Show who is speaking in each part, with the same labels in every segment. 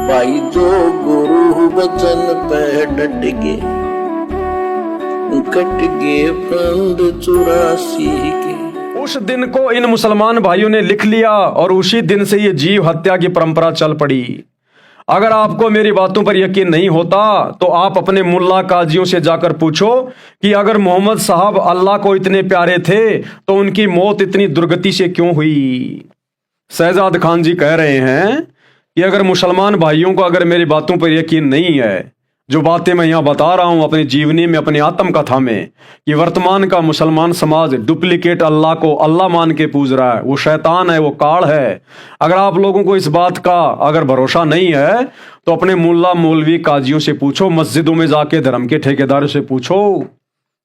Speaker 1: भाई जो गुरु वचन पे डट गए, कट गए प्राण 84 के।
Speaker 2: उस दिन को इन मुसलमान भाइयों ने लिख लिया और उसी दिन से ये जीव हत्या की परंपरा चल पड़ी। अगर आपको मेरी बातों पर यकीन नहीं होता तो आप अपने मुल्ला काजियों से जाकर पूछो कि अगर मोहम्मद साहब अल्लाह को इतने प्यारे थे तो उनकी मौत इतनी दुर्गति से क्यों हुई। शहजाद खान जी कह रहे हैं कि अगर मुसलमान भाइयों को अगर मेरी बातों पर यकीन नहीं है, जो बातें मैं यहाँ बता रहा हूँ अपनी जीवनी में, अपनी आत्मकथा में, कि वर्तमान का मुसलमान समाज डुप्लीकेट अल्लाह को अल्लाह मान के पूज रहा है, वो शैतान है, वो काल है। अगर आप लोगों को इस बात का अगर भरोसा नहीं है तो अपने मुल्ला मौलवी काजियों से पूछो, मस्जिदों में जाके धर्म के ठेकेदारों से पूछो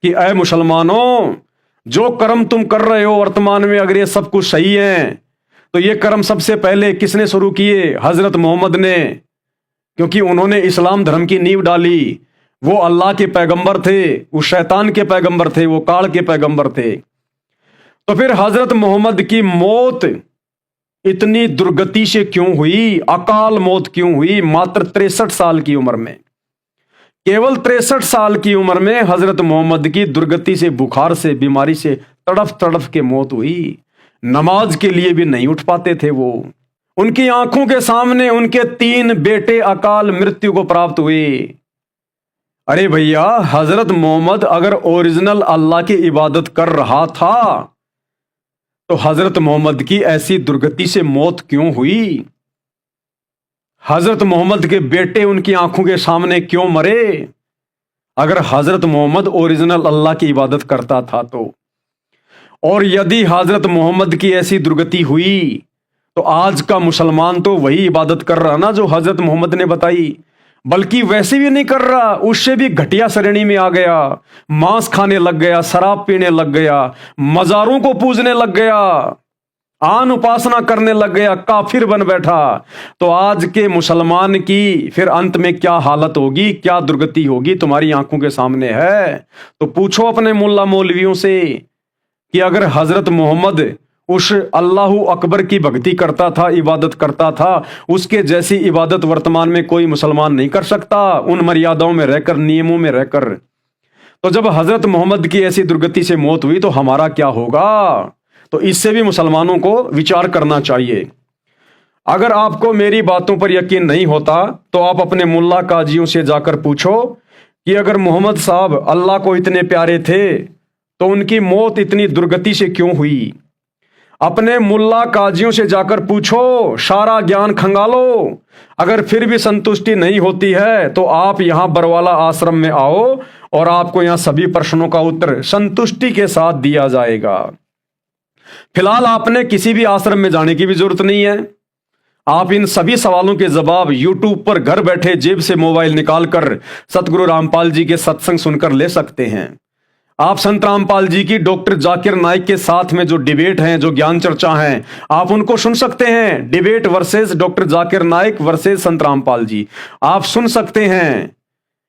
Speaker 2: कि ऐ मुसलमानों, जो कर्म तुम कर रहे हो वर्तमान में, अगर ये सब कुछ सही है तो ये कर्म सबसे पहले किसने शुरू किए? हजरत मोहम्मद ने, क्योंकि उन्होंने इस्लाम धर्म की नींव डाली। वो अल्लाह के पैगंबर थे, वो शैतान के पैगंबर थे, वो काल के पैगंबर थे। तो फिर हजरत मोहम्मद की मौत इतनी दुर्गति से क्यों हुई, अकाल मौत क्यों हुई? मात्र 63 साल की उम्र में, केवल 63 साल की उम्र में हजरत मोहम्मद की दुर्गति से, बुखार से, बीमारी से तड़फ तड़फ के मौत हुई। नमाज के लिए भी नहीं उठ पाते थे वो। उनकी आंखों के सामने उनके 3 बेटे अकाल मृत्यु को प्राप्त हुए। अरे भैया, हजरत मोहम्मद अगर ओरिजिनल अल्लाह की इबादत कर रहा था तो हजरत मोहम्मद की ऐसी दुर्गति से मौत क्यों हुई? हजरत मोहम्मद के बेटे उनकी आंखों के सामने क्यों मरे? अगर हजरत मोहम्मद ओरिजिनल अल्लाह की इबादत करता था तो। और यदि हजरत मोहम्मद की ऐसी दुर्गति हुई तो आज का मुसलमान तो वही इबादत कर रहा ना जो हजरत मोहम्मद ने बताई, बल्कि वैसे भी नहीं कर रहा, उससे भी घटिया श्रेणी में आ गया। मांस खाने लग गया, शराब पीने लग गया, मजारों को पूजने लग गया, आन उपासना करने लग गया, काफिर बन बैठा। तो आज के मुसलमान की फिर अंत में क्या हालत होगी, क्या दुर्गति होगी, तुम्हारी आंखों के सामने है। तो पूछो अपने मुल्ला मौलवियों से कि अगर हजरत मोहम्मद उस अल्लाहु अकबर की भक्ति करता था, इबादत करता था, उसके जैसी इबादत वर्तमान में कोई मुसलमान नहीं कर सकता, उन मर्यादाओं में रहकर, नियमों में रहकर। तो जब हजरत मोहम्मद की ऐसी दुर्गति से मौत हुई तो हमारा क्या होगा? तो इससे भी मुसलमानों को विचार करना चाहिए। अगर आपको मेरी बातों पर यकीन नहीं होता तो आप अपने मुल्ला काजियों से जाकर पूछो कि अगर मोहम्मद साहब अल्लाह को इतने प्यारे थे तो उनकी मौत इतनी दुर्गति से क्यों हुई। अपने मुल्ला काजियों से जाकर पूछो, सारा ज्ञान खंगालो। अगर फिर भी संतुष्टि नहीं होती है तो आप यहां बरवाला आश्रम में आओ और आपको यहां सभी प्रश्नों का उत्तर संतुष्टि के साथ दिया जाएगा। फिलहाल आपने किसी भी आश्रम में जाने की भी जरूरत नहीं है। आप इन सभी सवालों के जवाब यूट्यूब पर घर बैठे जेब से मोबाइल निकालकर सतगुरु रामपाल जी के सत्संग सुनकर ले सकते हैं। आप संत रामपाल जी की डॉक्टर जाकिर नाइक के साथ में जो डिबेट हैं, जो ज्ञान चर्चा हैं, आप उनको सुन सकते हैं। Debate versus doctor Zakir Naik versus संत रामपाल जी, आप सुन सकते हैं।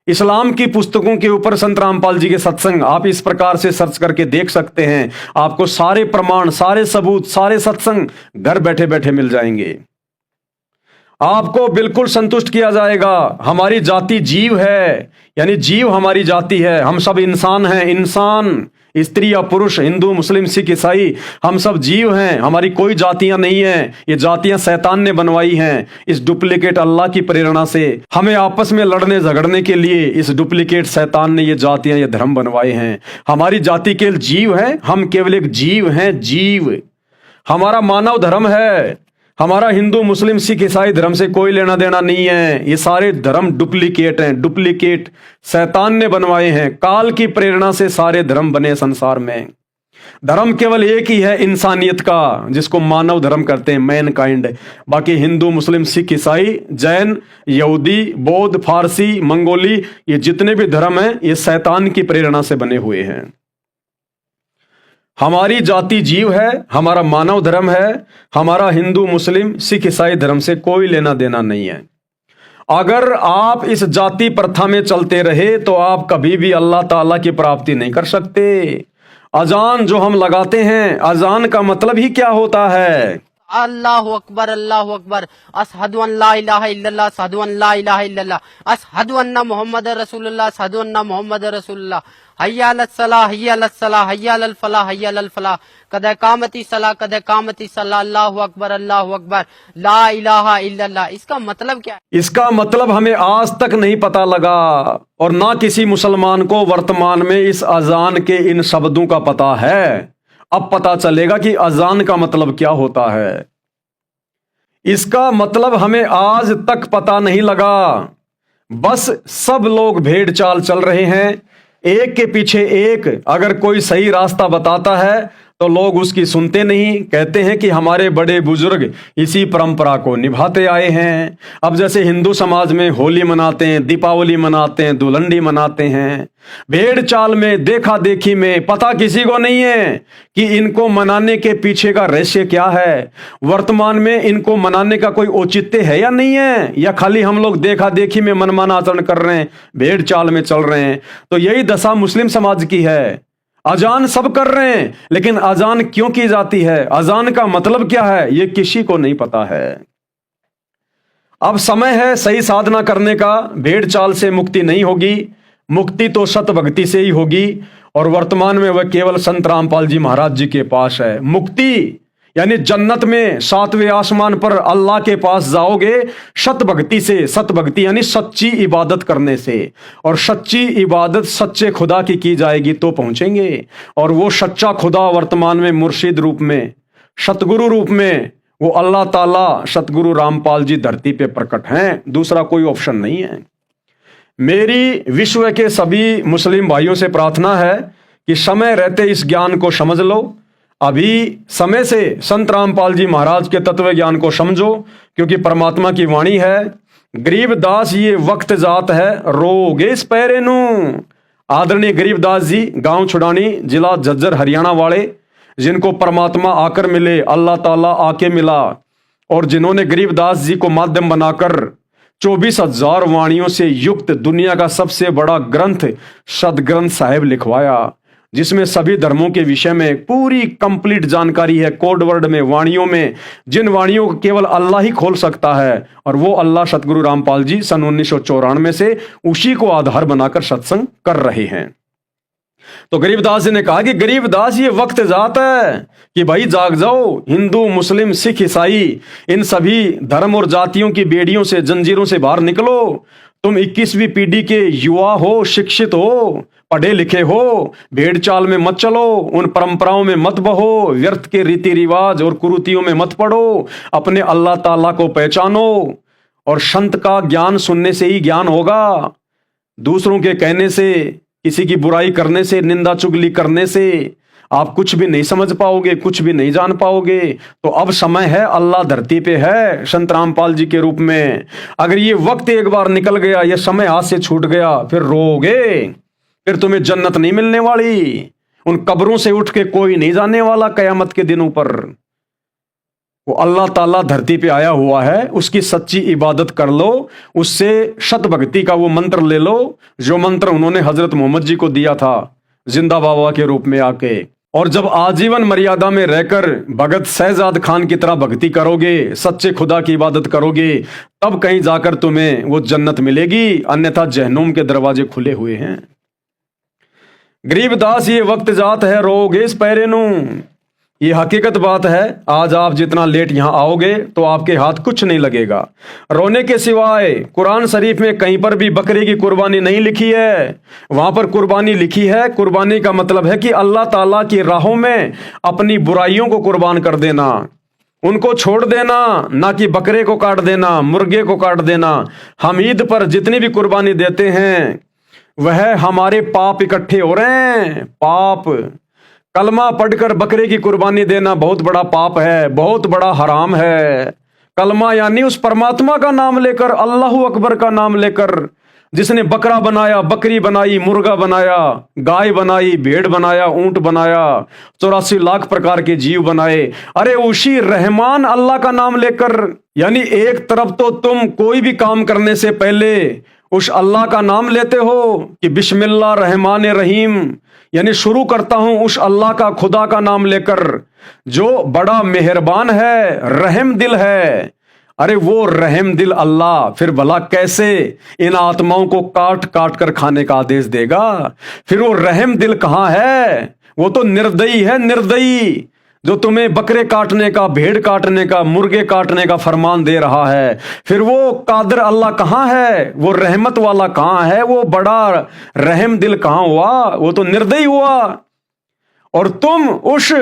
Speaker 2: इस्लाम की पुस्तकों के ऊपर संत रामपाल जी के सत्संग आप इस प्रकार से सर्च करके देख सकते हैं। आपको सारे प्रमाण, सारे सबूत, सारे सत्संग घर बैठे बैठे मिल जाएंगे। आपको बिल्कुल संतुष्ट किया जाएगा। हमारी जाति जीव है, यानी जीव हमारी जाति है। हम सब इंसान हैं, इंसान, स्त्री या पुरुष, हिंदू, मुस्लिम, सिख, ईसाई, हम सब जीव हैं। हमारी कोई जातियां नहीं हैं। ये जातियां शैतान ने बनवाई हैं इस डुप्लीकेट अल्लाह की प्रेरणा से। हमें आपस में लड़ने झगड़ने के लिए इस डुप्लीकेट शैतान ने ये जातियां, ये धर्म बनवाए हैं। हमारी जाति केवल जीव है, हम केवल एक जीव हैं, जीव। हमारा मानव धर्म है। हमारा हिंदू, मुस्लिम, सिख, ईसाई धर्म से कोई लेना देना नहीं है। ये सारे धर्म डुप्लीकेट हैं, डुप्लीकेट शैतान ने बनवाए हैं। काल की प्रेरणा से सारे धर्म बने संसार में। धर्म केवल एक ही है इंसानियत का, जिसको मानव धर्म करते हैं, मैन काइंड। बाकी हिंदू, मुस्लिम, सिख, ईसाई, जैन, यहूदी, बौद्ध, फारसी, मंगोली, ये जितने भी धर्म हैं ये शैतान की प्रेरणा से बने हुए हैं। हमारी जाति जीव है, हमारा मानव धर्म है। हमारा हिंदू, मुस्लिम, सिख, ईसाई धर्म से कोई लेना देना नहीं है। अगर आप इस जाति प्रथा में चलते रहे तो आप कभी भी अल्लाह ताला की प्राप्ति नहीं कर सकते। अजान जो हम लगाते हैं, अजान का मतलब ही क्या होता है?
Speaker 3: अल्लाहु अकबर अशहदु अन ला इलाहा इल्लल्लाह अशहदु अन ला इलाहा इल्लल्लाह अशहदु अन्ना मुहम्मद रसूलुल्लाह अशहदु अन्ना मुहम्मद रसूलुल्लाह हय्या अलस सलाह हय्या अलस सलाह हय्या अलल फलाह हय्या अलल फलाह कद कामती सलाह अल्लाहु अकबर ला इलाहा इल्लल्लाह। इसका मतलब क्या है?
Speaker 2: इसका मतलब हमें आज तक नहीं पता लगा और ना किसी मुसलमान को वर्तमान में इस अजान के इन शब्दों का पता है। अब पता चलेगा कि अजान का मतलब क्या होता है। इसका मतलब हमें आज तक पता नहीं लगा। बस सब लोग भेड़ चाल चल रहे हैं, एक के पीछे एक। अगर कोई सही रास्ता बताता है तो लोग उसकी सुनते नहीं, कहते हैं कि हमारे बड़े बुजुर्ग इसी परंपरा को निभाते आए हैं। अब जैसे हिंदू समाज में होली मनाते हैं, दीपावली मनाते हैं, दुलंडी मनाते हैं, भेड़ चाल में, देखा देखी में, पता किसी को नहीं है कि इनको मनाने के पीछे का रहस्य क्या है। वर्तमान में इनको मनाने का कोई औचित्य है या नहीं है, या खाली हम लोग देखा देखी में मनमाना आचरण कर रहे हैं, भेड़ चाल में चल रहे हैं। तो यही दशा मुस्लिम समाज की है। अजान सब कर रहे हैं, लेकिन अजान क्यों की जाती है, अजान का मतलब क्या है, यह किसी को नहीं पता है। अब समय है सही साधना करने का। भेड़ चाल से मुक्ति नहीं होगी, मुक्ति तो सत भक्ति से ही होगी। और वर्तमान में वह केवल संत रामपाल जी महाराज जी के पास है। मुक्ति यानी जन्नत में 7वें आसमान पर अल्लाह के पास जाओगे सत भक्ति से। सत भक्ति यानी सच्ची इबादत करने से, और सच्ची इबादत सच्चे खुदा की जाएगी तो पहुंचेंगे। और वो सच्चा खुदा वर्तमान में मुर्शिद रूप में, सतगुरु रूप में, वो अल्लाह ताला सतगुरु रामपाल जी धरती पे प्रकट हैं। दूसरा कोई ऑप्शन नहीं है। मेरी विश्व के सभी मुस्लिम भाइयों से प्रार्थना है कि समय रहते इस ज्ञान को समझ लो। अभी समय से संत रामपाल जी महाराज के तत्व ज्ञान को समझो, क्योंकि परमात्मा की वाणी है, गरीबदास ये वक्त जात है रोगे इस पैरे नू। आदरणीय गरीबदास जी, गांव छुड़ानी, जिला झज्जर, हरियाणा वाले, जिनको परमात्मा आकर मिले, अल्लाह ताला आके मिला, और जिन्होंने गरीबदास जी को माध्यम बनाकर 24,000 वाणियों से युक्त दुनिया का सबसे बड़ा ग्रंथ सदग्रंथ साहिब लिखवाया, जिसमें सभी धर्मों के विषय में पूरी कंप्लीट जानकारी है, कोड वर्ड में, वाणियों में, जिन वाणियों को केवल अल्लाह ही खोल सकता है। और वो अल्लाह सतगुरु रामपाल जी सन 1994 से उसी को आधार बनाकर सत्संग कर रहे हैं। तो गरीबदास जी ने कहा कि गरीबदास ये वक्त जात है कि भाई जाग जाओ, हिंदू, मुस्लिम, सिख, ईसाई, इन सभी धर्म और जातियों की बेड़ियों से, जंजीरों से बाहर निकलो। तुम 21वीं पीढ़ी के युवा हो, शिक्षित हो, पढ़े लिखे हो, भेड़ चाल में मत चलो, उन परंपराओं में मत बहो, व्यर्थ के रीति रिवाज और कुरीतियों में मत पड़ो, अपने अल्लाह ताला को पहचानो। और संत का ज्ञान सुनने से ही ज्ञान होगा। दूसरों के कहने से, किसी की बुराई करने से, निंदा चुगली करने से आप कुछ भी नहीं समझ पाओगे, कुछ भी नहीं जान पाओगे। तो अब समय है, अल्लाह धरती पे है संत रामपाल जी के रूप में। अगर ये वक्त एक बार निकल गया, ये समय हाथ से छूट गया, फिर रोओगे, फिर तुम्हें जन्नत नहीं मिलने वाली। उन कब्रों से उठ के कोई नहीं जाने वाला कयामत के दिनों पर। वो अल्लाह ताला धरती पे आया हुआ है, उसकी सच्ची इबादत कर लो, उससे शत भक्ति का वो मंत्र ले लो, जो मंत्र उन्होंने हजरत मोहम्मद जी को दिया था जिंदा बाबा के रूप में आके। और जब आजीवन मर्यादा में रहकर भगत शहजाद खान की तरह भक्ति करोगे, सच्चे खुदा की इबादत करोगे, तब कहीं जाकर तुम्हें वो जन्नत मिलेगी, अन्यथा जहन्नुम के दरवाजे खुले हुए हैं। गरीबदास ये वक्त जात है रोगे इस पैरे नू। ये हकीकत बात है। आज आप जितना लेट यहां आओगे तो आपके हाथ कुछ नहीं लगेगा। रोने के सिवाय कुरान शरीफ में कहीं पर भी बकरी की कुर्बानी नहीं लिखी है। वहां पर कुर्बानी लिखी है, कुर्बानी का मतलब है कि अल्लाह ताला की राहों में अपनी बुराइयों को कुर्बान कर देना, उनको छोड़ देना, ना कि बकरे को काट देना, मुर्गे को काट देना। हम ईद पर जितनी भी कुर्बानी देते हैं वह हमारे पाप इकट्ठे हो रहे हैं। पाप, कलमा पढ़कर बकरे की कुर्बानी देना बहुत बड़ा पाप है, बहुत बड़ा हराम है। कलमा यानी उस परमात्मा का नाम लेकर, अल्लाहु अकबर का नाम लेकर, जिसने बकरा बनाया, बकरी बनाई, मुर्गा बनाया, गाय बनाई, भेड़ बनाया, ऊंट बनाया, 84 लाख प्रकार के जीव बनाए। अरे उसी रहमान अल्लाह का नाम लेकर, यानी एक तरफ तो तुम कोई भी काम करने से पहले उस अल्लाह का नाम लेते हो कि बिस्मिल्लाह रहमान रहीम, यानी शुरू करता हूं उस अल्लाह का, खुदा का नाम लेकर जो बड़ा मेहरबान है, रहम दिल है। अरे वो रहम दिल अल्लाह फिर भला कैसे इन आत्माओं को काट काट कर खाने का आदेश देगा? फिर वो रहम दिल कहां है? वो तो निर्दयी है, निर्दयी, जो तुम्हें बकरे काटने का, भेड़ काटने का, मुर्गे काटने का फरमान दे रहा है। फिर वो कादर अल्लाह कहां है? वो रहमत वाला कहां है? वो बड़ा रहम दिल कहां हुआ? वो तो निर्दयी हुआ। और तुम उस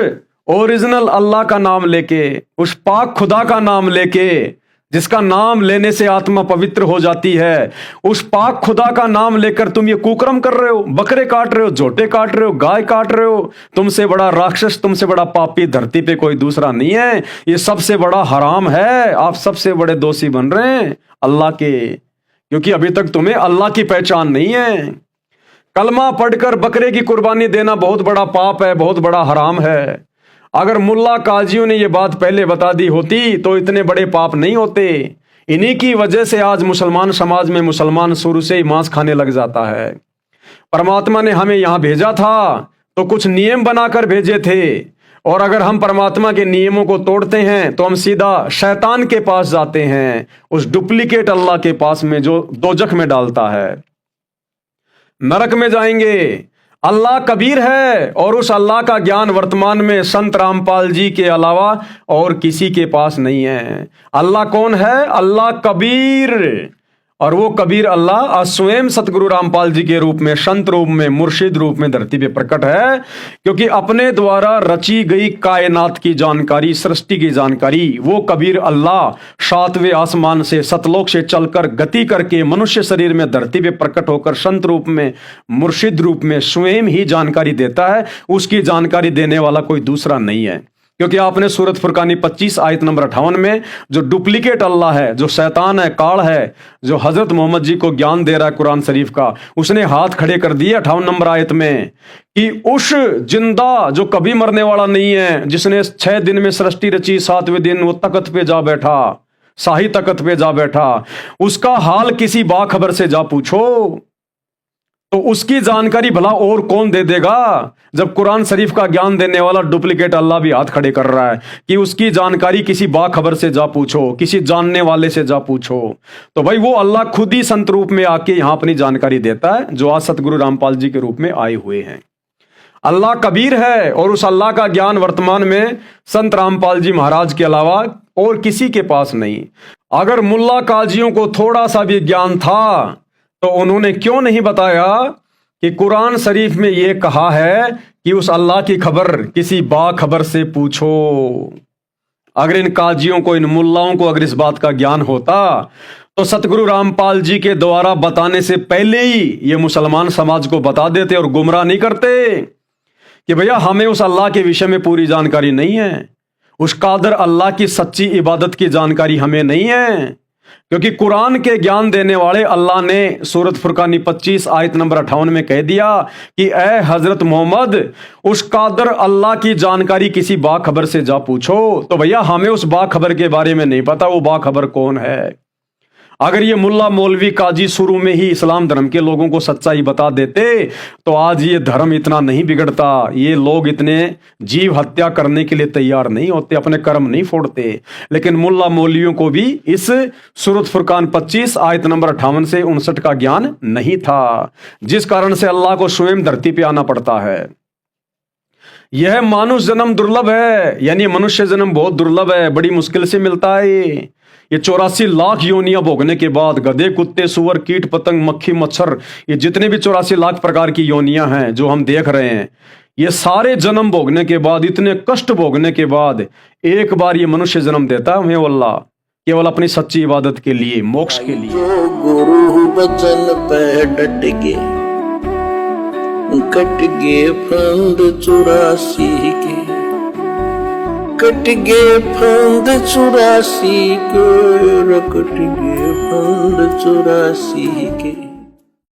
Speaker 2: ओरिजिनल अल्लाह का नाम लेके, उस पाक खुदा का नाम लेके, जिसका नाम लेने से आत्मा पवित्र हो जाती है, उस पाक खुदा का नाम लेकर तुम ये कुकर्म कर रहे हो, बकरे काट रहे हो, झोटे काट रहे हो, गाय काट रहे हो। तुमसे बड़ा राक्षस, तुमसे बड़ा पापी धरती पे कोई दूसरा नहीं है। ये सबसे बड़ा हराम है। आप सबसे बड़े दोषी बन रहे हैं अल्लाह के, क्योंकि अभी तक तुम्हें अल्लाह की पहचान नहीं है। कलमा पढ़कर बकरे की कुर्बानी देना बहुत बड़ा पाप है, बहुत बड़ा हराम है। अगर मुल्ला काजियों ने यह बात पहले बता दी होती तो इतने बड़े पाप नहीं होते। इन्हीं की वजह से आज मुसलमान समाज में मुसलमान शुरू से ही मांस खाने लग जाता है। परमात्मा ने हमें यहां भेजा था तो कुछ नियम बनाकर भेजे थे, और अगर हम परमात्मा के नियमों को तोड़ते हैं तो हम सीधा शैतान के पास जाते हैं, उस डुप्लीकेट अल्लाह के पास में जो दोजख में डालता है, नरक में जाएंगे। अल्लाह कबीर है और उस अल्लाह का ज्ञान वर्तमान में संत रामपाल जी के अलावा और किसी के पास नहीं है। अल्लाह कौन है? अल्लाह कबीर। और वो कबीर अल्लाह आज स्वयं सतगुरु रामपाल जी के रूप में, संत रूप में, मुर्शिद रूप में धरती पे प्रकट है, क्योंकि अपने द्वारा रची गई कायनात की जानकारी, सृष्टि की जानकारी वो कबीर अल्लाह सातवें आसमान से, सतलोक से चलकर गति करके मनुष्य शरीर में धरती पे प्रकट होकर संत रूप में, मुर्शिद रूप में स्वयं ही जानकारी देता है। उसकी जानकारी देने वाला कोई दूसरा नहीं है। क्योंकि आपने सूरत फुरकानी 25 आयत नंबर 58 में जो डुप्लीकेट अल्लाह है, जो शैतान है, काल है, जो हजरत मोहम्मद जी को ज्ञान दे रहा है कुरान शरीफ का, उसने हाथ खड़े कर दिए 58 नंबर आयत में कि उस जिंदा जो कभी मरने वाला नहीं है, जिसने 6 दिन में सृष्टि रची, 7वें दिन वो तख्त पे जा बैठा, शाही तख्त पे जा बैठा, उसका हाल किसी बाखबर से जा पूछो। तो उसकी जानकारी भला और कौन दे देगा, जब कुरान शरीफ का ज्ञान देने वाला डुप्लीकेट अल्लाह भी हाथ खड़े कर रहा है कि उसकी जानकारी किसी बाखबर से जा पूछो, किसी जानने वाले से जा पूछो। तो भाई वो अल्लाह खुद ही संत रूप में आके यहां अपनी जानकारी देता है, जो आज सतगुरु रामपाल जी के रूप में आए हुए हैं। अल्लाह कबीर है और उस अल्लाह का ज्ञान वर्तमान में संत रामपाल जी महाराज के अलावा और किसी के पास नहीं। अगर मुल्ला काजियों को थोड़ा सा भी ज्ञान था तो उन्होंने क्यों नहीं बताया कि कुरान शरीफ में यह कहा है कि उस अल्लाह की खबर किसी बाखबर से पूछो। अगर इन काजियों को, इन मुल्लाओं को अगर इस बात का ज्ञान होता तो सतगुरु रामपाल जी के द्वारा बताने से पहले ही ये मुसलमान समाज को बता देते और गुमराह नहीं करते कि भैया हमें उस अल्लाह के विषय में पूरी जानकारी नहीं है, उस कादर अल्लाह की सच्ची इबादत की जानकारी हमें नहीं है। क्योंकि कुरान के ज्ञान देने वाले अल्लाह ने सूरत फुरकानी 25 आयत नंबर 58 में कह दिया कि ए हजरत मोहम्मद, उस कादर अल्लाह की जानकारी किसी बाखबर से जा पूछो। तो भैया हमें उस बाखबर के बारे में नहीं पता, वो बाखबर कौन है। अगर ये मुल्ला मौलवी काजी शुरू में ही इस्लाम धर्म के लोगों को सच्चाई बता देते तो आज ये धर्म इतना नहीं बिगड़ता, ये लोग इतने जीव हत्या करने के लिए तैयार नहीं होते, अपने कर्म नहीं फोड़ते। लेकिन मुल्ला मौलवियों को भी इस सूरत फुरकान 25 आयत नंबर 58 से 59 का ज्ञान नहीं था, जिस कारण से अल्लाह को स्वयं धरती पे आना पड़ता है। यह मानुष जन्म दुर्लभ है, यानी मनुष्य जन्म बहुत दुर्लभ है, बड़ी मुश्किल से मिलता है। ये 84 लाख योनियां भोगने के बाद गधे, कुत्ते, सुअर, कीट पतंग, मक्खी, मच्छर, ये जितने भी 84 लाख प्रकार की योनियां हैं जो हम देख रहे हैं, ये सारे जन्म भोगने के बाद, इतने कष्ट भोगने के बाद एक बार ये मनुष्य जन्म देता है हमें अल्लाह, केवल अपनी सच्ची इबादत के लिए, मोक्ष के लिए।
Speaker 1: जो गुरु बचन पे डट के कट गए फंद 84 के, कट गए फंद 84 के, कट गए फंद 84 के।